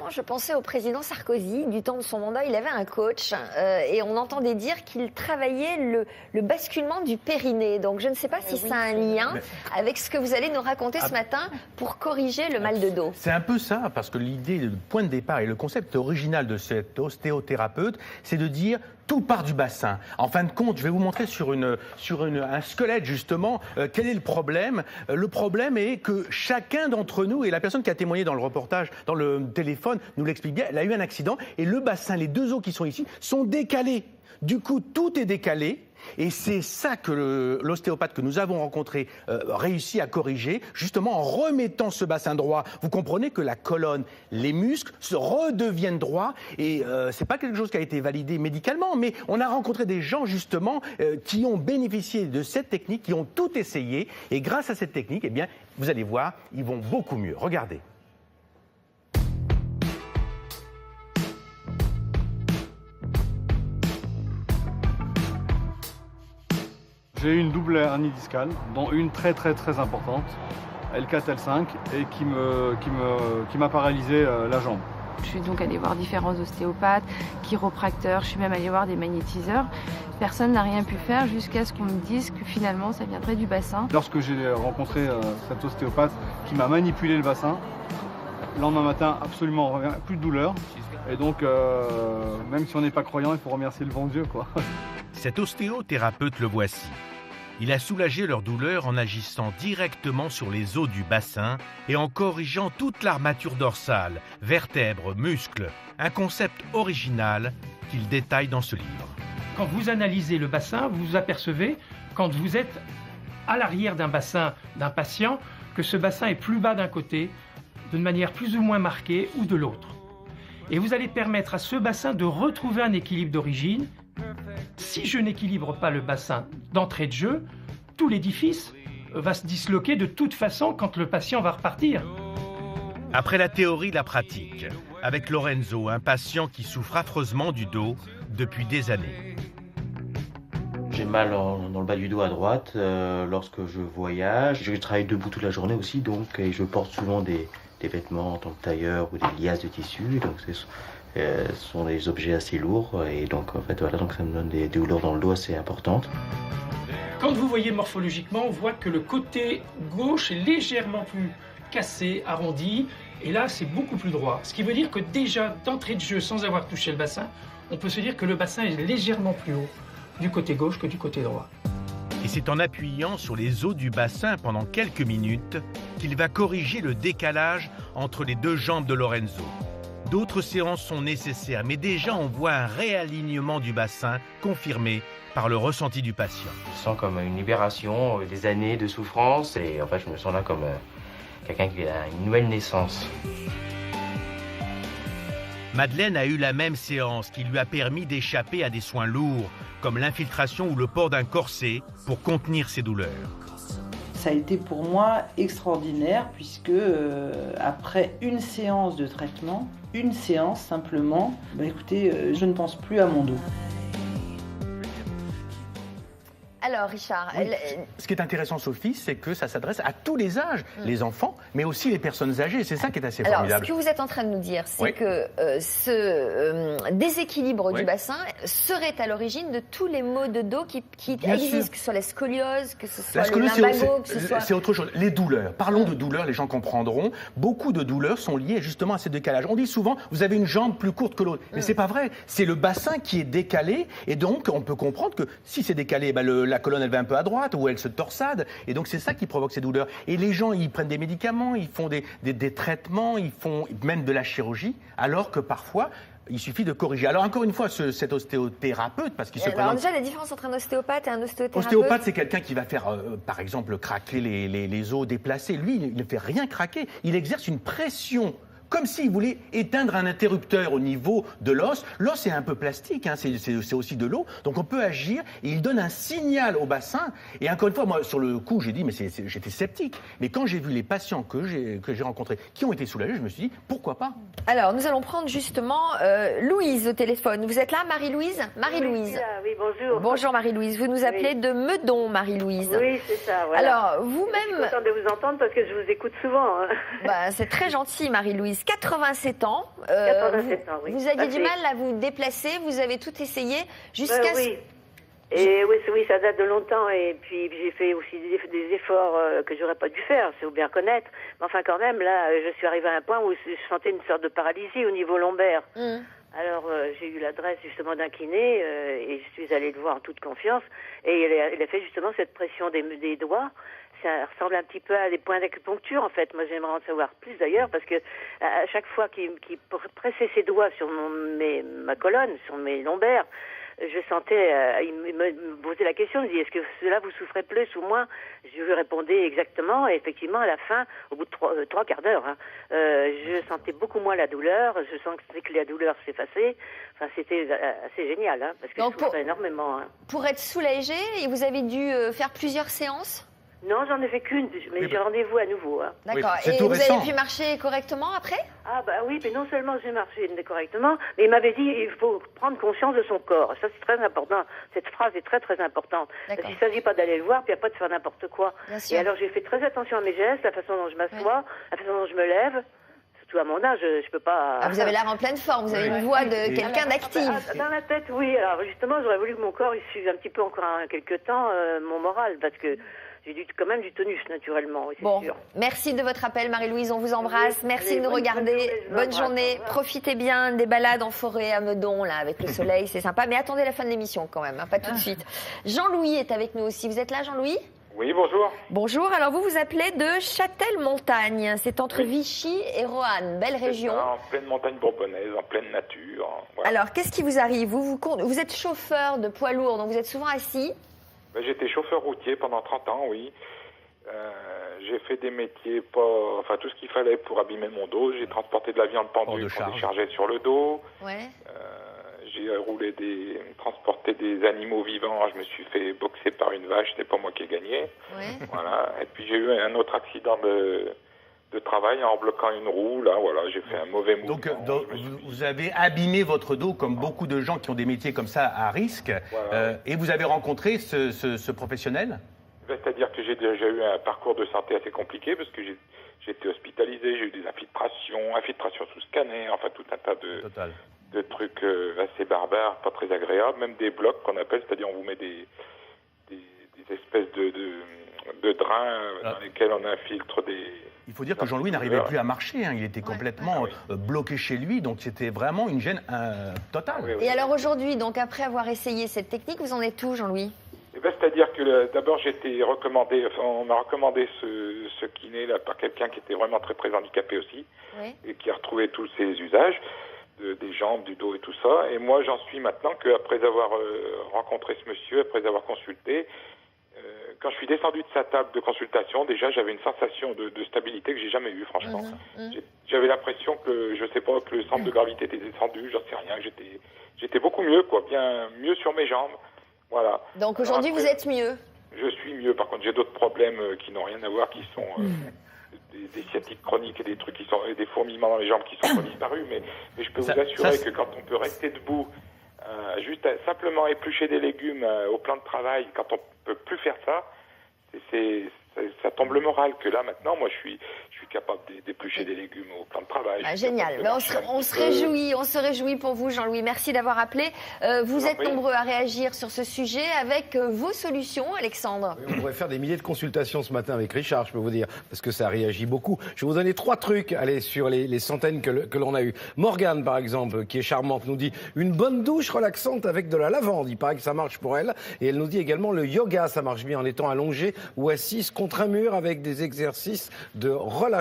justement, je pensais au président Sarkozy. Du temps de son mandat, il avait un coach et on entendait dire qu'il travaillait le basculement du périnée. Donc, je ne sais pas si ça a un lien avec ce que vous allez nous raconter ce matin pour corriger le mal de dos. C'est un peu ça, parce que l'idée, le point de départ et le concept original de cet ostéothérapeute, c'est de dire tout part du bassin. En fin de compte, je vais vous montrer sur un squelette, justement, quel est le problème. Le problème est que chacun d'entre nous, et la personne qui a témoigné dans le reportage, dans le téléphone, nous l'explique bien, elle a eu un accident, et le bassin, les deux os qui sont ici, sont décalés. Du coup, tout est décalé. Et c'est ça que l'ostéopathe que nous avons rencontré réussit à corriger, justement en remettant ce bassin droit. Vous comprenez que la colonne, les muscles se redeviennent droits et c'est pas quelque chose qui a été validé médicalement, mais on a rencontré des gens justement qui ont bénéficié de cette technique, qui ont tout essayé et grâce à cette technique, eh bien, vous allez voir, ils vont beaucoup mieux. Regardez. J'ai eu une double hernie discale, dont une très importante, L4, L5, et qui m'a paralysé la jambe. Je suis donc allée voir différents ostéopathes, chiropracteurs, je suis même allée voir des magnétiseurs. Personne n'a rien pu faire jusqu'à ce qu'on me dise que finalement ça viendrait du bassin. Lorsque j'ai rencontré cet ostéopathe qui m'a manipulé le bassin, le lendemain matin, absolument rien, plus de douleur. Et donc, même si on n'est pas croyant, il faut remercier le bon Dieu, quoi. Cet ostéothérapeute, le voici. Il a soulagé leur douleur en agissant directement sur les os du bassin et en corrigeant toute l'armature dorsale, vertèbres, muscles. Un concept original qu'il détaille dans ce livre. Quand vous analysez le bassin, vous vous apercevez, quand vous êtes à l'arrière d'un bassin d'un patient, que ce bassin est plus bas d'un côté, d'une manière plus ou moins marquée, ou de l'autre. Et vous allez permettre à ce bassin de retrouver un équilibre d'origine. Si je n'équilibre pas le bassin d'entrée de jeu, tout l'édifice va se disloquer de toute façon quand le patient va repartir. Après la théorie, la pratique. Avec Lorenzo, un patient qui souffre affreusement du dos depuis des années. J'ai mal dans le bas du dos à droite lorsque je voyage. Je travaille debout toute la journée aussi, donc et je porte souvent des vêtements en tant que tailleur ou des liasses de tissu. Donc ce sont des objets assez lourds et donc en fait voilà, donc ça me donne des douleurs dans le dos assez importantes. Quand vous voyez morphologiquement, on voit que le côté gauche est légèrement plus cassé, arrondi, et là c'est beaucoup plus droit. Ce qui veut dire que déjà d'entrée de jeu, sans avoir touché le bassin, on peut se dire que le bassin est légèrement plus haut du côté gauche que du côté droit. Et c'est en appuyant sur les os du bassin pendant quelques minutes qu'il va corriger le décalage entre les deux jambes de Lorenzo. D'autres séances sont nécessaires, mais déjà on voit un réalignement du bassin confirmé par le ressenti du patient. Je sens comme une libération des années de souffrance et en fait je me sens là comme quelqu'un qui a une nouvelle naissance. Madeleine a eu la même séance qui lui a permis d'échapper à des soins lourds, comme l'infiltration ou le port d'un corset pour contenir ses douleurs. Ça a été pour moi extraordinaire puisque après une séance de traitement, une séance simplement, écoutez, je ne pense plus à mon dos. Alors, Richard... Oui. Ce qui est intéressant, Sophie, c'est que ça s'adresse à tous les âges, les enfants, mais aussi les personnes âgées. C'est ça qui est assez formidable. Ce que vous êtes en train de nous dire, c'est que ce déséquilibre du bassin serait à l'origine de tous les maux de dos qui existent, que ce soit la scoliose, que ce soit le lumbago, que ce soit... C'est autre chose. Les douleurs. Parlons de douleurs, les gens comprendront. Beaucoup de douleurs sont liées justement à ces décalages. On dit souvent, vous avez une jambe plus courte que l'autre. Mais c'est pas vrai. C'est le bassin qui est décalé et donc on peut comprendre que si c'est décalé, la colonne elle va un peu à droite ou elle se torsade et donc c'est ça qui provoque ces douleurs. Et les gens ils prennent des médicaments, ils font des traitements, ils font même de la chirurgie alors que parfois il suffit de corriger. Alors encore une fois, cet ostéothérapeute, parce qu'il se présente... Alors déjà, la différence entre un ostéopathe et un ostéothérapeute... Ostéopathe, c'est quelqu'un qui va faire, par exemple, craquer les os déplacés. Lui, il ne fait rien craquer. Il exerce une pression comme s'il voulait éteindre un interrupteur au niveau de l'os. L'os est un peu plastique, hein, c'est aussi de l'eau, donc on peut agir et il donne un signal au bassin. Et encore une fois, moi, sur le coup, j'ai dit, mais j'étais sceptique. Mais quand j'ai vu les patients que j'ai rencontrés qui ont été soulagés, je me suis dit, pourquoi pas? Alors, nous allons prendre justement Louise au téléphone. Vous êtes là, Marie-Louise? Marie-Louise. Oui, bonjour. Bonjour, Marie-Louise. Vous nous appelez de Meudon, Marie-Louise. Oui, c'est ça, voilà. Alors, vous-même... Je suis contente de vous entendre parce que je vous écoute souvent. Hein. C'est très gentil, Marie-Louise. 87 ans. 87 ans, oui. Vous aviez du Oui. mal à vous déplacer, vous avez tout essayé jusqu'à... Ben oui. Et oui, ça date de longtemps. Et puis j'ai fait aussi des efforts que j'aurais pas dû faire, c'est faut bien reconnaître. Mais enfin, quand même, là, je suis arrivée à un point où je sentais une sorte de paralysie au niveau lombaire. Alors j'ai eu l'adresse justement d'un kiné et je suis allée le voir en toute confiance. Et il a fait justement cette pression des doigts. Ça ressemble un petit peu à des points d'acupuncture en fait. Moi j'aimerais en savoir plus d'ailleurs parce que à chaque fois qu'il pressait ses doigts sur ma colonne, sur mes lombaires, je sentais, il me posait la question, il me dit, est-ce que cela vous souffrez plus ou moins? Je lui répondais exactement, et effectivement, à la fin, au bout de trois quarts d'heure, je sentais beaucoup moins la douleur, je sentais que la douleur s'effaçait. Enfin, c'était assez génial, parce que je souffrais énormément. Pour être soulagé, vous avez dû faire plusieurs séances? Non, j'en ai fait qu'une, mais j'ai rendez-vous à nouveau. D'accord. Oui, et vous avez pu marcher correctement après? Ah bah oui, mais non seulement j'ai marché correctement, mais il m'avait dit il faut prendre conscience de son corps. Ça c'est très important. Cette phrase est très très importante. Parce qu'il ne s'agit pas d'aller le voir puis après de faire n'importe quoi. Et alors j'ai fait très attention à mes gestes, la façon dont je m'assois, la façon dont je me lève. Surtout à mon âge, je peux pas... Ah, vous avez l'air en pleine forme, vous avez une voix de quelqu'un d'actif. Dans la tête, oui. Alors justement, j'aurais voulu que mon corps il suive un petit peu encore quelques temps mon moral, parce que j'ai quand même du tonus, naturellement, oui, c'est sûr. Merci de votre appel, Marie-Louise, on vous embrasse. Merci de nous regarder. Bonne journée. Profitez bien des balades en forêt à Meudon, là, avec le soleil, c'est sympa. Mais attendez la fin de l'émission, quand même, pas tout de suite. Jean-Louis est avec nous aussi. Vous êtes là, Jean-Louis ? Oui, bonjour. Bonjour, alors vous appelez de Châtel-Montagne. C'est entre Vichy et Roanne, belle région. En pleine montagne bourbonnaise, en pleine nature. Voilà. Alors, qu'est-ce qui vous arrive ? Vous êtes chauffeur de poids lourd, donc vous êtes souvent assis. J'étais chauffeur routier pendant 30 ans, oui. J'ai fait des métiers, tout ce qu'il fallait pour abîmer mon dos. J'ai transporté de la viande pendue qu'on déchargeait sur le dos. Ouais. J'ai transporté des animaux vivants. Je me suis fait boxer par une vache, c'est pas moi qui ai gagné. Ouais. Voilà. Et puis j'ai eu un autre accident de travail en bloquant une roue. Là, voilà, j'ai fait un mauvais mouvement. Donc vous avez abîmé votre dos comme beaucoup de gens qui ont des métiers comme ça à risque. Voilà. Et vous avez rencontré ce professionnel ? C'est-à-dire que j'ai déjà eu un parcours de santé assez compliqué parce que j'ai été hospitalisé, j'ai eu des infiltrations sous scanner, enfin tout un tas de trucs assez barbares, pas très agréables, même des blocs qu'on appelle, c'est-à-dire on vous met des espèces de drains dans lesquels on infiltre des... Il faut dire que Jean-Louis n'arrivait plus à marcher, il était complètement bloqué chez lui, donc c'était vraiment une gêne totale. Et alors aujourd'hui, donc après avoir essayé cette technique, vous en êtes où, Jean-Louis ? C'est-à-dire que d'abord on m'a recommandé ce kiné là par quelqu'un qui était vraiment très très handicapé aussi, et qui a retrouvé tous ses usages des jambes, du dos et tout ça. Et moi j'en suis maintenant qu'après avoir rencontré ce monsieur, après avoir consulté, quand je suis descendu de sa table de consultation, déjà j'avais une sensation de stabilité que j'ai jamais eue, franchement. J'avais l'impression que, je sais pas, que le centre de gravité était descendu, j'en sais rien, j'étais beaucoup mieux, bien mieux sur mes jambes. Voilà. Donc aujourd'hui, vous êtes mieux? Je suis mieux. Par contre, j'ai d'autres problèmes qui n'ont rien à voir, qui sont des sciatiques chroniques et des trucs et des fourmillements dans les jambes qui sont disparus. Mais je peux vous assurer que quand on peut rester debout, juste simplement éplucher des légumes au plan de travail, quand on peut plus faire ça, ça tombe le moral. Que là maintenant, moi, je suis capable d'éplucher des légumes au plan de travail. Génial. On se réjouit pour vous, Jean-Louis. Merci d'avoir appelé. Vous êtes nombreux à réagir sur ce sujet avec vos solutions, Alexandre. Oui, on pourrait faire des milliers de consultations ce matin avec Richard, je peux vous dire, parce que ça réagit beaucoup. Je vais vous donner 3 trucs, sur les centaines que l'on a eu. Morgane, par exemple, qui est charmante, nous dit une bonne douche relaxante avec de la lavande. Il paraît que ça marche pour elle. Et elle nous dit également le yoga, ça marche bien en étant allongée ou assise contre un mur avec des exercices de relâchement.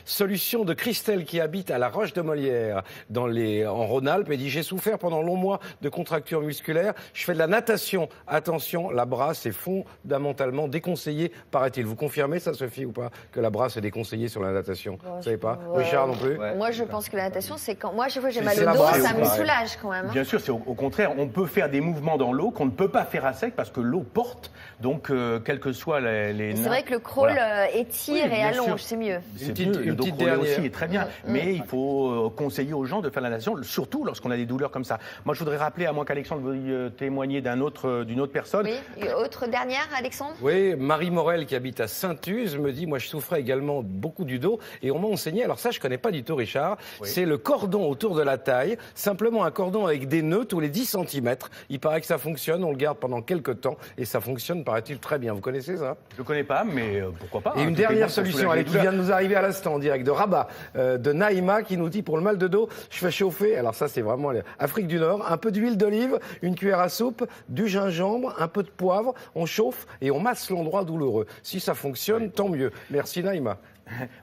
Solution de Christelle qui habite à la Roche de Molière en Rhône-Alpes et dit j'ai souffert pendant longs mois de contractures musculaires. Je fais de la natation. Attention, la brasse est fondamentalement déconseillée, paraît-il. Vous confirmez ça, Sophie, ou pas, que la brasse est déconseillée sur la natation? Vous ne savez pas? Richard non plus? Moi, je pense que la natation, c'est quand moi, chaque fois que j'ai mal au dos, ça me soulage quand même. Bien sûr, c'est au contraire. On peut faire des mouvements dans l'eau qu'on ne peut pas faire à sec parce que l'eau porte. Donc, quels que soient les c'est vrai que le crawl étire et allonge, c'est mieux. C'est mieux. Le dos crawlé aussi est très bien. Mais il faut conseiller aux gens de faire la natation, surtout lorsqu'on a des douleurs comme ça. Moi, je voudrais rappeler, à moins qu'Alexandre veuille témoigner d'une autre personne. Oui, autre dernière, Alexandre? Oui, Marie Morel, qui habite à Saint-Uz, me dit, moi, je souffrais également beaucoup du dos. Et on m'a enseigné, alors ça, je connais pas du tout, Richard, c'est le cordon autour de la taille, simplement un cordon avec des nœuds tous les 10 cm. Il paraît que ça fonctionne, on le garde pendant quelques temps et ça fonctionne, paraît-il, très bien. Vous connaissez ça? Je ne connais pas, mais pourquoi pas. Et une dernière solution, qui vient de nous arriver à l'instant en direct de Rabat, de Naïma, qui nous dit, pour le mal de dos, je fais chauffer, alors ça c'est vraiment l'Afrique du Nord, un peu d'huile d'olive, une cuillère à soupe, du gingembre, un peu de poivre, on chauffe et on masse l'endroit douloureux. Si ça fonctionne, tant mieux. Merci Naïma.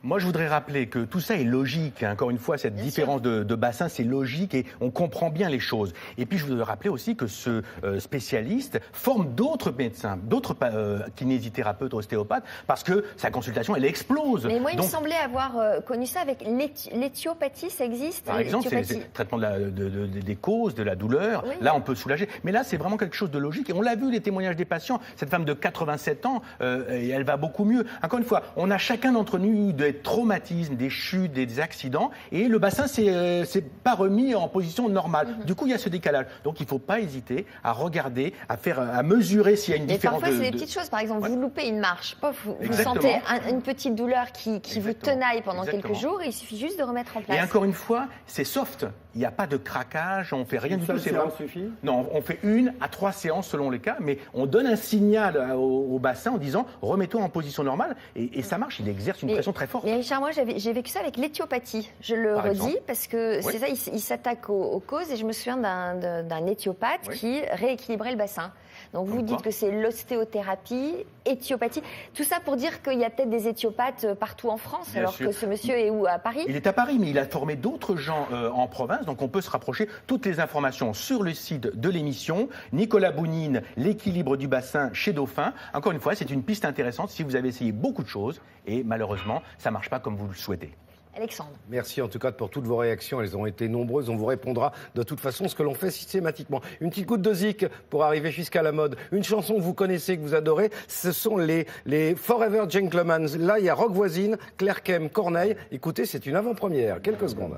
Moi, je voudrais rappeler que tout ça est logique. Encore une fois, cette différence de bassin, c'est logique et on comprend bien les choses. Et puis, je voudrais rappeler aussi que ce spécialiste forme d'autres médecins, d'autres kinésithérapeutes, ostéopathes, parce que sa consultation, elle explose. Mais moi, il me semblait avoir connu ça avec l'éthiopathie, ça existe? Par exemple, c'est le traitement des causes, de la douleur. Oui. Là, on peut soulager. Mais là, c'est vraiment quelque chose de logique. Et on l'a vu, les témoignages des patients. Cette femme de 87 ans, elle va beaucoup mieux. Encore une fois, on a chacun d'entre nous des traumatismes, des chutes, des accidents, et le bassin c'est pas remis en position normale. Du coup, il y a ce décalage. Donc, il ne faut pas hésiter à regarder, à mesurer s'il y a une différence. Parfois, c'est des petites choses. Par exemple, vous loupez une marche, vous sentez une petite douleur qui vous tenaille pendant quelques jours, et il suffit juste de remettre en place. Et encore une fois, c'est soft. Il n'y a pas de craquage, on ne fait rien du tout. Une séance suffit? Non, on fait 1 à 3 séances selon les cas, mais on donne un signal au bassin en disant remets-toi en position normale, et ça marche. Il exerce une pression très forte. Mais Richard, moi j'ai vécu ça avec l'éthiopathie. Je le redis parce que c'est ça, il s'attaque aux causes, et je me souviens d'un éthiopathe qui rééquilibrait le bassin. Donc vous dites que c'est l'ostéothérapie, éthiopathie. Tout ça pour dire qu'il y a peut-être des éthiopathes partout en France, bien alors sûr. Que ce monsieur est où? À Paris? Il est à Paris, mais il a formé d'autres gens en province, donc on peut se rapprocher. Toutes les informations sur le site de l'émission. Nicolas Bounine, l'équilibre du bassin chez Dauphin. Encore une fois, c'est une piste intéressante si vous avez essayé beaucoup de choses et malheureusement, ça ne marche pas comme vous le souhaitez. Alexandre. Merci en tout cas pour toutes vos réactions, elles ont été nombreuses, on vous répondra de toute façon ce que l'on fait systématiquement. Une petite goutte de zik pour arriver jusqu'à la mode, une chanson que vous connaissez, que vous adorez, ce sont les Forever Gentlemen. Là il y a Rock Voisine, Claire Kem, Corneille, écoutez c'est une avant-première, quelques secondes.